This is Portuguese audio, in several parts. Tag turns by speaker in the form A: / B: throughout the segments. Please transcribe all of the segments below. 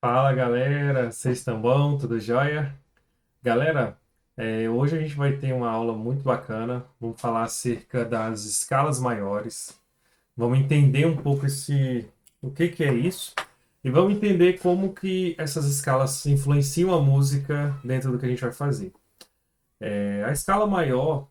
A: Fala galera, vocês estão bom? Tudo jóia? Galera, hoje a gente vai ter uma aula muito bacana. Vamos falar acerca das escalas maiores. Vamos entender um pouco o que que é isso e vamos entender como que essas escalas influenciam a música dentro do que a gente vai fazer. A escala maior,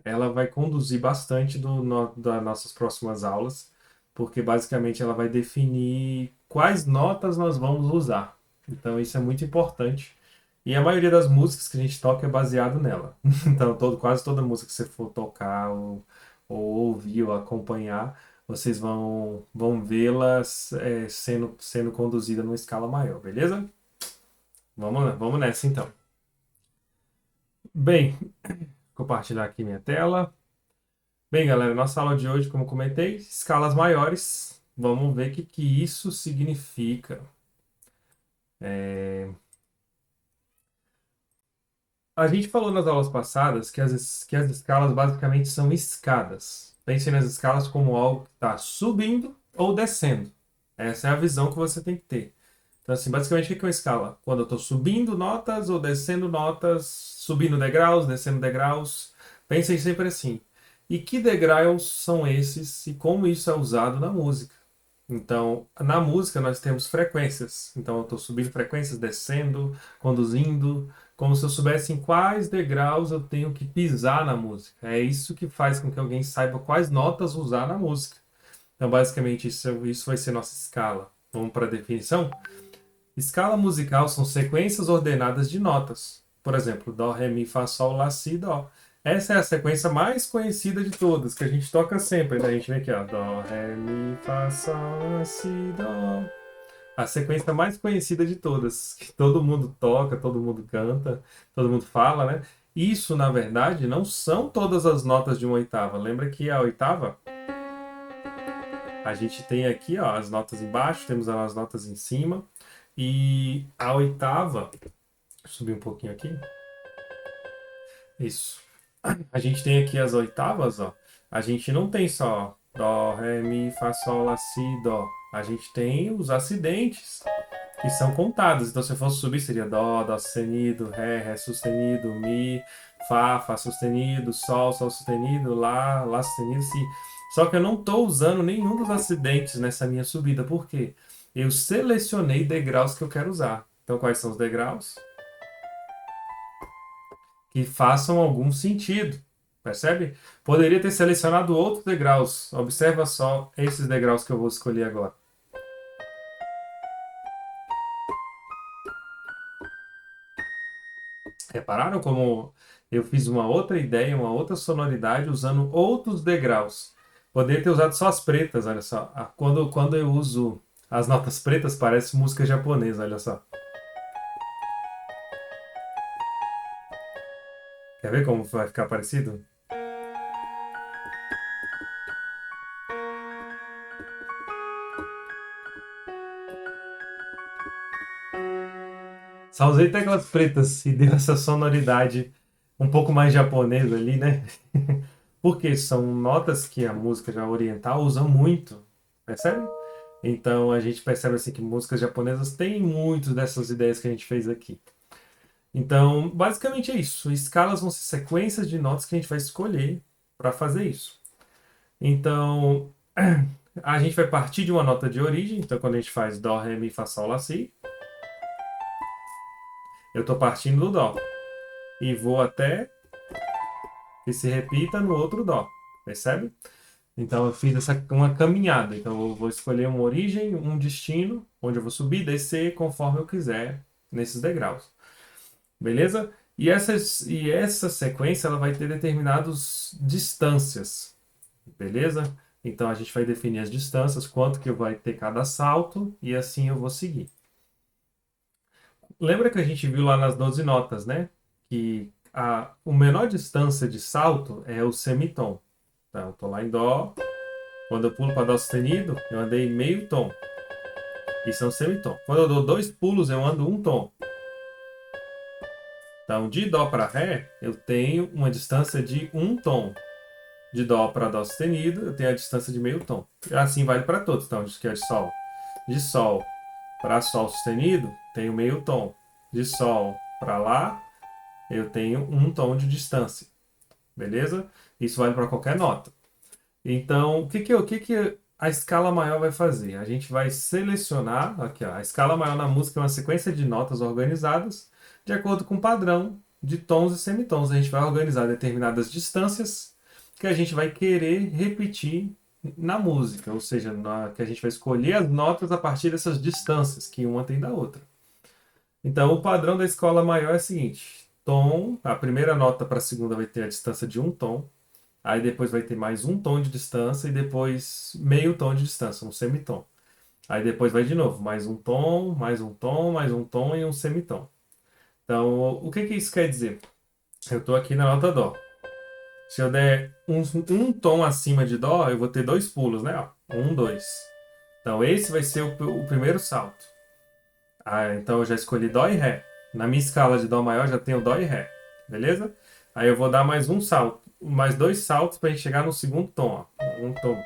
A: ela vai conduzir bastante das nossas próximas aulas, porque basicamente ela vai definir quais notas nós vamos usar. Então isso é muito importante. E a maioria das músicas que a gente toca é baseado nela. Então quase toda música que você for tocar ou ouvir ou acompanhar, vocês vão vê-las sendo conduzida numa escala maior, beleza? Vamos nessa então. Bem, compartilhar aqui minha tela. Bem, galera, nossa aula de hoje, como comentei, escalas maiores. Vamos ver o que isso significa. A gente falou nas aulas passadas que as escalas basicamente são escadas. Pense nas escalas como algo que está subindo ou descendo. Essa é a visão que você tem que ter. Então, assim, basicamente, o que é uma escala? Quando eu estou subindo notas ou descendo notas, subindo degraus, descendo degraus. Pensem sempre assim. E que degraus são esses e como isso é usado na música? Então, na música nós temos frequências. Então, eu estou subindo frequências, descendo, conduzindo, como se eu soubesse em quais degraus eu tenho que pisar na música. É isso que faz com que alguém saiba quais notas usar na música. Então, basicamente, isso vai ser nossa escala. Vamos para a definição? Escala musical são sequências ordenadas de notas. Por exemplo, Dó, Ré, Mi, Fá, Sol, Lá, Si, Dó. Essa é a sequência mais conhecida de todas, que a gente toca sempre. Daí a gente vem aqui, ó. Dó, Ré, Mi, Fá, Sol, Lá, Si, Dó. A sequência mais conhecida de todas, que todo mundo toca, todo mundo canta, todo mundo fala, né? Isso, na verdade, não são todas as notas de uma oitava. Lembra que a oitava, a gente tem aqui, ó, as notas embaixo, temos as notas em cima. E a oitava, deixa eu subir um pouquinho aqui. Isso. A gente tem aqui as oitavas, ó. A gente não tem só dó, ré, mi, fá, sol, lá, si, dó. A gente tem os acidentes que são contados. Então, se eu fosse subir, seria dó, dó sustenido, ré, ré sustenido, mi, fá, fá sustenido, sol, sol sustenido, lá, lá sustenido, si. Só que eu não estou usando nenhum dos acidentes nessa minha subida. Por quê? Eu selecionei degraus que eu quero usar. Então, quais são os degraus? Que façam algum sentido. Percebe? Poderia ter selecionado outros degraus. Observa só esses degraus que eu vou escolher agora. Repararam como eu fiz uma outra ideia, uma outra sonoridade usando outros degraus? Poderia ter usado só as pretas, olha só. Quando eu uso as notas pretas, parece música japonesa, olha só. Quer ver como vai ficar parecido? Só usei teclas pretas e deu essa sonoridade um pouco mais japonesa ali, né? Porque são notas que a música já oriental usa muito, percebe? Então a gente percebe assim que músicas japonesas têm muito dessas ideias que a gente fez aqui. Então, basicamente é isso. Escalas vão ser sequências de notas que a gente vai escolher para fazer isso. Então, a gente vai partir de uma nota de origem. Então, quando a gente faz dó, ré, mi, fá, sol, lá, si, eu estou partindo do dó e vou até que se repita no outro dó, percebe? Então eu fiz uma caminhada. Então eu vou escolher uma origem, um destino, onde eu vou subir e descer conforme eu quiser nesses degraus. Beleza? E essa sequência ela vai ter determinadas distâncias. Beleza? Então a gente vai definir as distâncias, quanto que vai ter cada salto, e assim eu vou seguir. Lembra que a gente viu lá nas 12 notas, né? Que a menor distância de salto é o semitom. Então, eu estou lá em Dó. Quando eu pulo para Dó sustenido, eu andei meio tom. Isso é um semitom. Quando eu dou dois pulos, eu ando um tom. Então, de Dó para Ré, eu tenho uma distância de um tom. De Dó para Dó sustenido, eu tenho a distância de meio tom. E assim vale para todos. Então, que é de Sol. De Sol Para Sol sustenido, tenho meio tom. De Sol para Lá, eu tenho um tom de distância. Beleza? Isso vale para qualquer nota. Então, o que que a escala maior vai fazer? A gente vai selecionar, aqui, ó, a escala maior na música é uma sequência de notas organizadas de acordo com o padrão de tons e semitons. A gente vai organizar determinadas distâncias que a gente vai querer repetir na música, ou seja, que a gente vai escolher as notas a partir dessas distâncias que uma tem da outra. Então, o padrão da escala maior é o seguinte: tom, a primeira nota para a segunda vai ter a distância de um tom. Aí depois vai ter mais um tom de distância e depois meio tom de distância, um semitom. Aí depois vai de novo, mais um tom, mais um tom, mais um tom e um semitom. Então, o que que isso quer dizer? Eu estou aqui na nota Dó. Se eu der um tom acima de Dó, eu vou ter dois pulos, né? Ó, um, dois. Então, esse vai ser o primeiro salto. Então, eu já escolhi Dó e Ré. Na minha escala de Dó maior, já tenho Dó e Ré. Beleza? Aí eu vou dar mais um salto, mais dois saltos para a gente chegar no segundo tom. Ó. Um tom.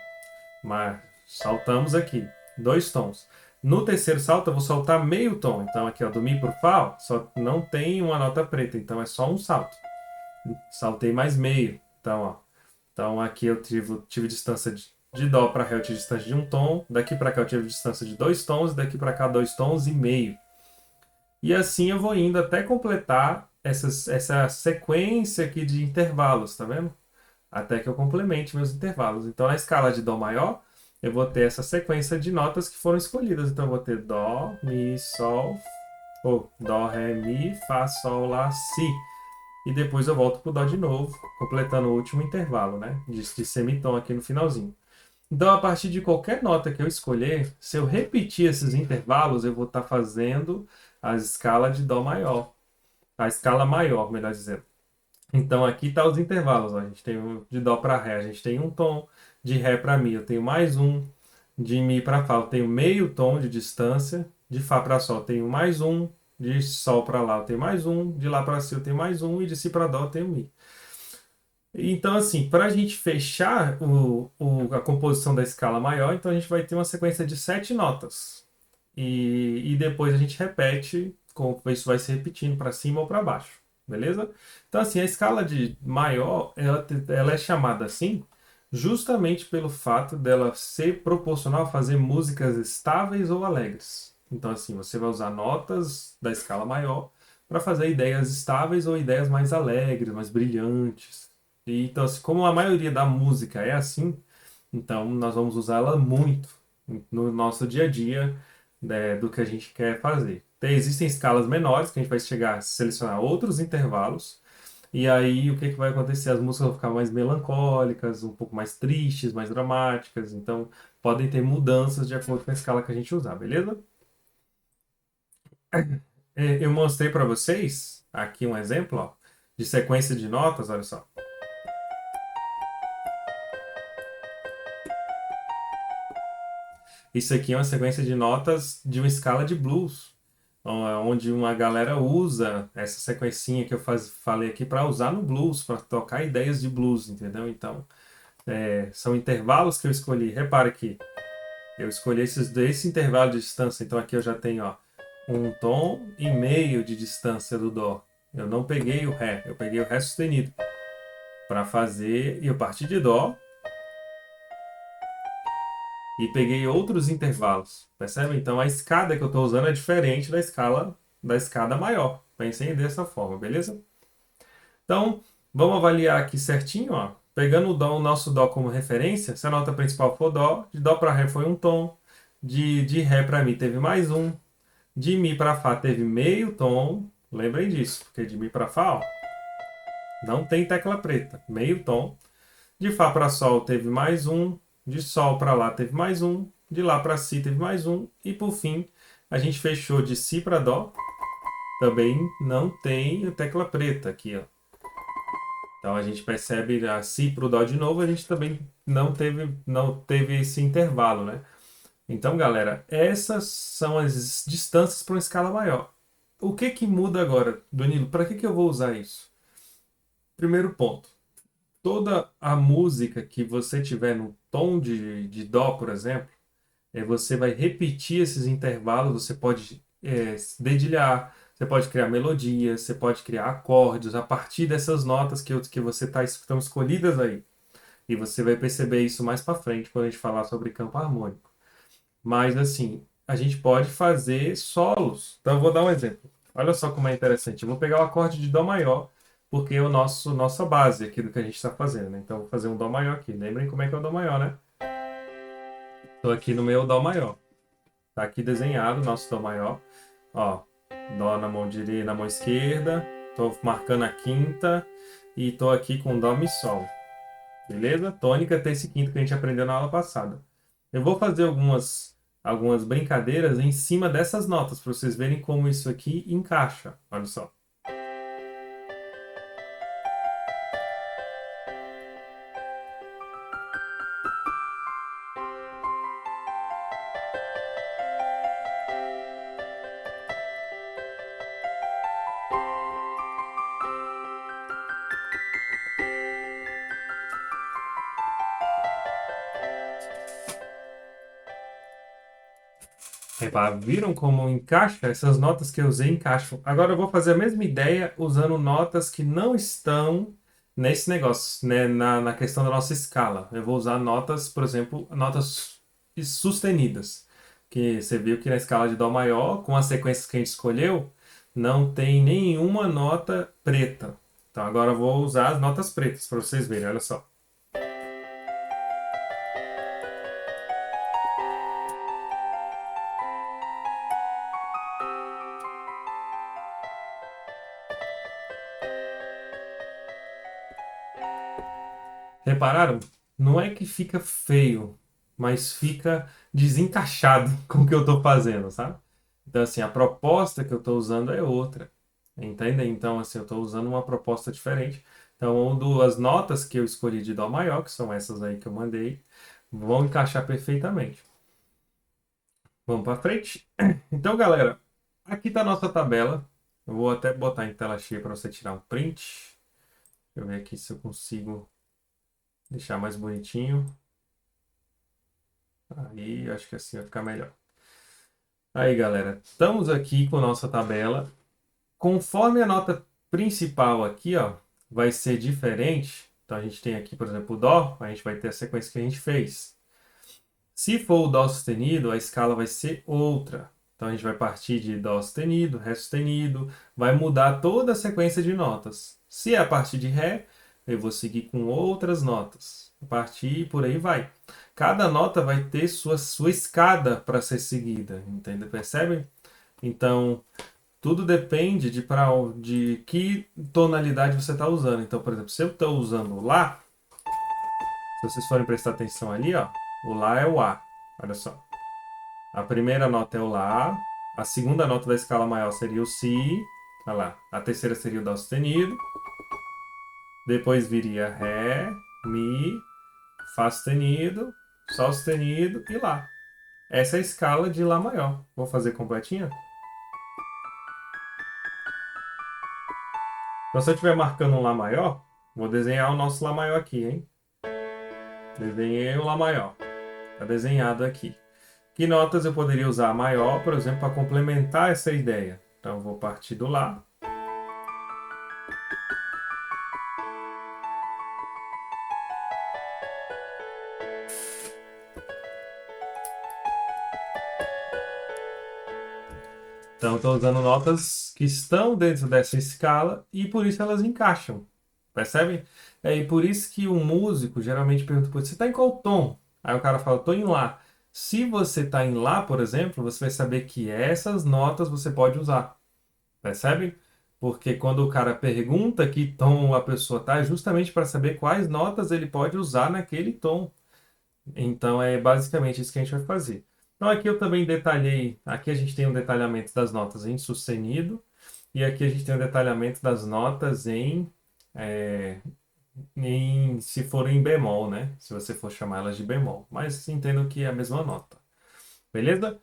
A: Mas saltamos aqui, dois tons. No terceiro salto, eu vou soltar meio tom. Então, aqui, ó, do Mi pro Fá, ó, só não tem uma nota preta, então é só um salto. Saltei mais meio. Então, ó. Então, aqui eu tive distância de Dó para Ré, eu tive distância de um tom. Daqui para cá, eu tive distância de dois tons. E daqui para cá, dois tons e meio. E assim eu vou indo até completar essa sequência aqui de intervalos, tá vendo? Até que eu complemente meus intervalos. Então, na escala de Dó maior, eu vou ter essa sequência de notas que foram escolhidas. Então, eu vou ter Dó, Mi, Sol, ou Dó, Ré, Mi, Fá, Sol, Lá, Si. E depois eu volto pro Dó de novo, completando o último intervalo, né? De semitom aqui no finalzinho. Então, a partir de qualquer nota que eu escolher, se eu repetir esses intervalos, eu vou estar fazendo a escala de Dó maior. A escala maior, melhor dizendo. Então aqui tá os intervalos, ó. A gente tem de Dó para Ré, a gente tem um tom, de Ré para Mi eu tenho mais um, de Mi para Fá eu tenho meio tom de distância, de Fá para Sol eu tenho mais um, de Sol para Lá eu tenho mais um, de Lá para Si eu tenho mais um e de Si para Dó eu tenho Mi. Então, assim, para a gente fechar a composição da escala maior, então a gente vai ter uma sequência de sete notas. E depois a gente repete, isso vai se repetindo para cima ou para baixo, beleza? Então, assim, a escala de maior, ela é chamada assim justamente pelo fato dela ser proporcional a fazer músicas estáveis ou alegres. Então, assim, você vai usar notas da escala maior para fazer ideias estáveis ou ideias mais alegres, mais brilhantes. E, então, assim, como a maioria da música é assim, então nós vamos usá-la muito no nosso dia a dia, né, do que a gente quer fazer. Existem escalas menores que a gente vai chegar a selecionar outros intervalos. E aí o que que vai acontecer? As músicas vão ficar mais melancólicas, um pouco mais tristes, mais dramáticas. Então podem ter mudanças de acordo com a escala que a gente usar, beleza? Eu mostrei para vocês aqui um exemplo, ó, de sequência de notas, olha só. Isso aqui é uma sequência de notas de uma escala de blues, onde uma galera usa essa sequencinha que eu falei aqui para usar no blues, para tocar ideias de blues, entendeu? Então, são intervalos que eu escolhi. Repara que eu escolhi esse intervalo de distância, então aqui eu já tenho, ó, um tom e meio de distância do Dó. Eu não peguei o Ré, eu peguei o Ré sustenido para fazer, e eu parti de Dó e peguei outros intervalos, percebe? Então a escada que eu estou usando é diferente da escada maior. Pensei dessa forma, beleza? Então vamos avaliar aqui certinho, ó. Pegando o nosso Dó como referência, se a nota principal for Dó, de Dó para Ré foi um tom, de Ré para Mi teve mais um, de Mi para Fá teve meio tom, lembrem disso, porque de Mi para Fá, ó, não tem tecla preta, meio tom. De Fá para Sol teve mais um, de Sol para Lá teve mais um, de Lá para Si teve mais um, e por fim a gente fechou de Si para Dó, também não tem a tecla preta aqui, ó. Então a gente percebe a Si para o Dó de novo, a gente também não teve esse intervalo, né? Então, galera, essas são as distâncias para uma escala maior. O que que muda agora, Danilo? Para que que eu vou usar isso? Primeiro ponto. Toda a música que você tiver no tom de Dó, por exemplo, você vai repetir esses intervalos, você pode dedilhar, você pode criar melodias, você pode criar acordes a partir dessas notas que você estão escolhidas aí. E você vai perceber isso mais para frente quando a gente falar sobre campo harmônico. Mas assim, a gente pode fazer solos. Então eu vou dar um exemplo. Olha só como é interessante. Eu vou pegar o acorde de Dó maior, porque é o nossa base aqui do que a gente está fazendo, né? Então eu vou fazer um Dó maior aqui. Lembrem como é que é o Dó maior, né? Estou aqui no meu Dó maior. Tá aqui desenhado o nosso Dó maior. Ó, Dó na mão direita, na mão esquerda. Tô marcando a quinta e tô aqui com Dó Mi Sol. Beleza? Tônica, terça e quinta que a gente aprendeu na aula passada. Eu vou fazer algumas brincadeiras em cima dessas notas para vocês verem como isso aqui encaixa. Olha só. Viram como encaixa? Essas notas que eu usei encaixam. Agora eu vou fazer a mesma ideia usando notas que não estão nesse negócio, né? Na questão da nossa escala. Eu vou usar notas, por exemplo, notas sustenidas. Que você viu que na escala de Dó maior, com as sequências que a gente escolheu, não tem nenhuma nota preta. Então agora eu vou usar as notas pretas para vocês verem, olha só. Repararam? Não é que fica feio, mas fica desencaixado com o que eu estou fazendo, sabe? Então, assim, a proposta que eu estou usando é outra. Entendem? Então, assim, eu estou usando uma proposta diferente. Então, as notas que eu escolhi de Dó maior, que são essas aí que eu mandei, vão encaixar perfeitamente. Vamos para frente? Então, galera, aqui está a nossa tabela. Eu vou até botar em tela cheia para você tirar um print. Deixa eu ver aqui se eu consigo deixar mais bonitinho. Aí, acho que assim vai ficar melhor. Aí, galera, estamos aqui com nossa tabela. Conforme a nota principal aqui, ó, vai ser diferente. Então, a gente tem aqui, por exemplo, o Dó. A gente vai ter a sequência que a gente fez. Se for o Dó sustenido, a escala vai ser outra. Então, a gente vai partir de Dó sustenido, Ré sustenido. Vai mudar toda a sequência de notas. Se é a partir de Ré, eu vou seguir com outras notas. A partir e por aí vai. Cada nota vai ter sua escada para ser seguida, entende? Percebem? Então, tudo depende de que tonalidade você está usando. Então, por exemplo, se eu estou usando Lá, se vocês forem prestar atenção ali, ó, o Lá é o A. Olha só. A primeira nota é o Lá, a segunda nota da escala maior seria o Si, olha lá. A terceira seria o Dó sustenido, depois viria Ré, Mi, Fá sustenido, Sol sustenido e Lá. Essa é a escala de Lá maior. Vou fazer completinha? Então, se eu estiver marcando um Lá maior, vou desenhar o nosso Lá maior aqui, hein? Desenhei o Lá maior. Está desenhado aqui. Que notas eu poderia usar maior, por exemplo, para complementar essa ideia? Então, eu vou partir do Lá. Então, estou usando notas que estão dentro dessa escala e por isso elas encaixam. Percebem? E por isso que o músico geralmente pergunta, você está em qual tom? Aí o cara fala, estou em Lá. Se você está em Lá, por exemplo, você vai saber que essas notas você pode usar. Percebem? Porque quando o cara pergunta que tom a pessoa está, é justamente para saber quais notas ele pode usar naquele tom. Então é basicamente isso que a gente vai fazer. Então aqui eu também detalhei, aqui a gente tem um detalhamento das notas em sustenido e aqui a gente tem um detalhamento das notas é, se for em bemol, né? Se você for chamar elas de bemol. Mas entendo que é a mesma nota. Beleza?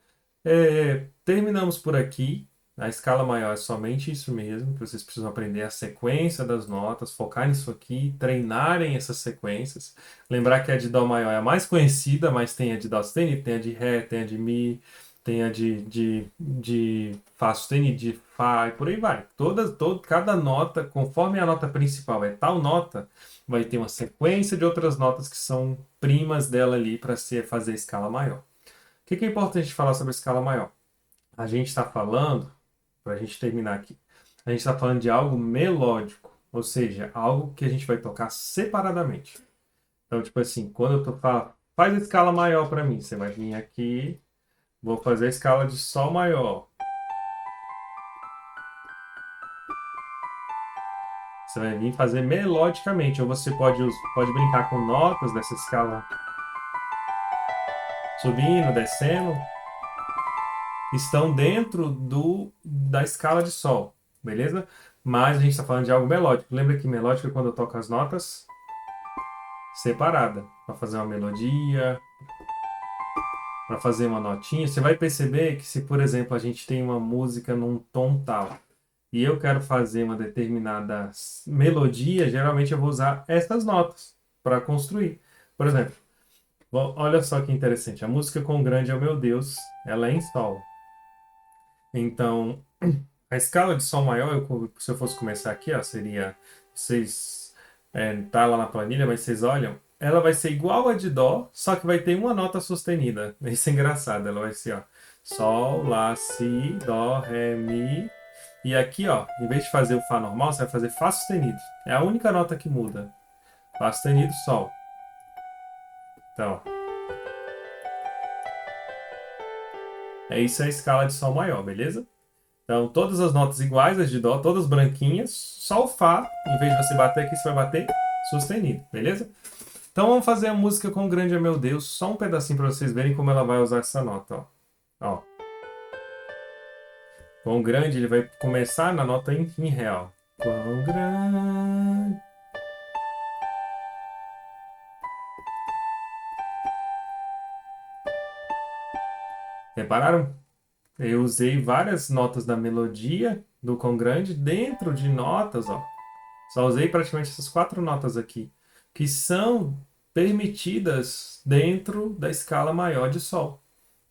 A: Terminamos por aqui. A escala maior é somente isso mesmo, que vocês precisam aprender a sequência das notas, focar nisso aqui, treinarem essas sequências. Lembrar que a de Dó maior é a mais conhecida, mas tem a de Dó sustenido, tem a de Ré, tem a de Mi, tem a de Fá sustenido, de Fá e por aí vai. Cada nota, conforme a nota principal é tal nota, vai ter uma sequência de outras notas que são primas dela ali para fazer a escala maior. O que é importante falar sobre a escala maior? A gente está falando, para a gente terminar aqui, a gente está falando de algo melódico, ou seja, algo que a gente vai tocar separadamente. Então, tipo assim, quando eu tô falando, faz a escala maior para mim, você vai vir aqui, vou fazer a escala de Sol maior. Você vai vir fazer melodicamente, ou você pode brincar com notas dessa escala subindo, descendo, estão dentro da escala de Sol, beleza? Mas a gente está falando de algo melódico. Lembra que melódico é quando eu toco as notas separada, para fazer uma melodia, para fazer uma notinha. Você vai perceber que se, por exemplo, a gente tem uma música num tom tal e eu quero fazer uma determinada melodia, geralmente eu vou usar essas notas para construir. Por exemplo, olha só que interessante. A música Quão Grande é o Meu Deus, ela é em Sol. Então, a escala de Sol maior, se eu fosse começar aqui, ó, seria, vocês, tá lá na planilha, mas vocês olham, ela vai ser igual a de Dó, só que vai ter uma nota sustenida. Isso é engraçado, ela vai ser, ó, Sol, Lá, Si, Dó, Ré, Mi. E aqui, ó, em vez de fazer o Fá normal, você vai fazer Fá sustenido. É a única nota que muda. Fá sustenido, Sol. Então, é isso a escala de Sol maior, beleza? Então, todas as notas iguais, as de Dó, todas branquinhas, só o Fá, em vez de você bater aqui, você vai bater sustenido, beleza? Então, vamos fazer a música Quão Grande é Meu Deus, só um pedacinho para vocês verem como ela vai usar essa nota, ó. Ó. Quão grande, ele vai começar na nota em Ré, ó. Quão grande. Repararam? Eu usei várias notas da melodia do Quão Grande dentro de notas, ó. Só usei praticamente essas quatro notas aqui, que são permitidas dentro da escala maior de Sol,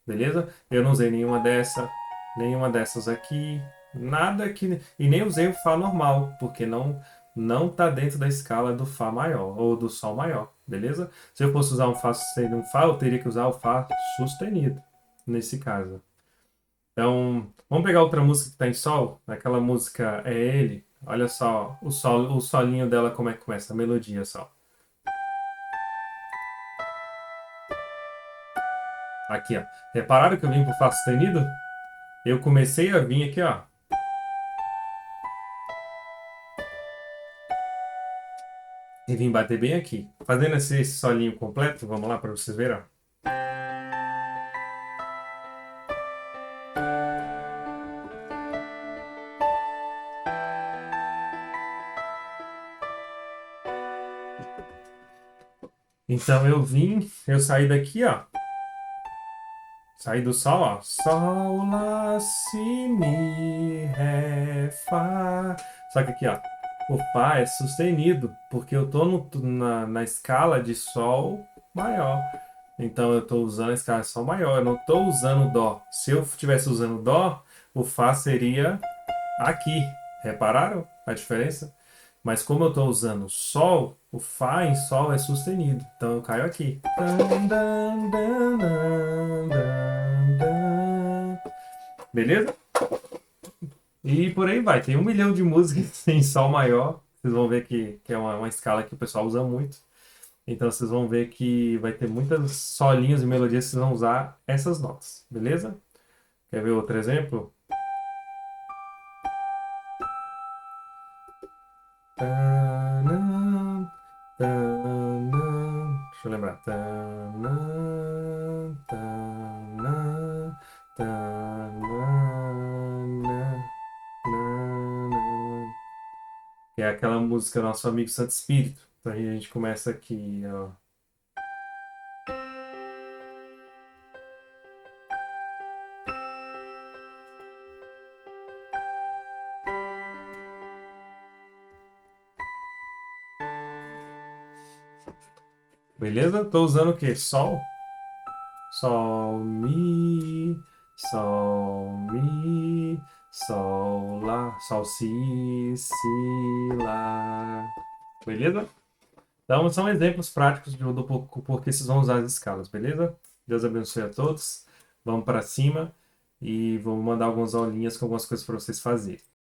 A: beleza? Eu não usei nenhuma dessas aqui, nada que e nem usei o Fá normal, porque não tá dentro da escala do Fá maior ou do Sol maior, beleza? Se eu fosse usar um Fá sustenido, um Fá, eu teria que usar o Fá sustenido nesse caso. Então, vamos pegar outra música que está em sol. Aquela música é ele. Olha só o solinho dela como é que começa, a melodia só. Aqui, ó. Repararam que eu vim pro Fá sustenido? Eu comecei a vir aqui, ó. E vim bater bem aqui. Fazendo esse solinho completo, vamos lá para vocês verem, ó. Então eu saí daqui, ó. Saí do sol, ó. Sol, lá, si, mi, ré, fá. Só que aqui, ó. O fá é sustenido, porque eu tô na escala de sol maior. Então eu estou usando a escala de sol maior, eu não estou usando dó. Se eu estivesse usando dó, o fá seria aqui. Repararam a diferença? Mas como eu estou usando sol, o fá em sol é sustenido. Então eu caio aqui. Beleza? E por aí vai. Tem 1 milhão de músicas em sol maior. Vocês vão ver que é uma escala que o pessoal usa muito. Então vocês vão ver que vai ter muitas solinhos e melodias que vocês vão usar essas notas, beleza? Quer ver outro exemplo? Tanã, tanã. Deixa eu lembrar. Tanã, tanã, tanã, nanã. Que é aquela música Nosso Amigo Santo Espírito. Então aí a gente começa aqui, ó. Beleza? Tô usando o quê? Sol? Sol, mi, sol, lá, sol, si, lá. Beleza? Então, são exemplos práticos do porquê vocês vão usar as escalas, beleza? Deus abençoe a todos. Vamos para cima e vou mandar algumas aulinhas com algumas coisas para vocês fazerem.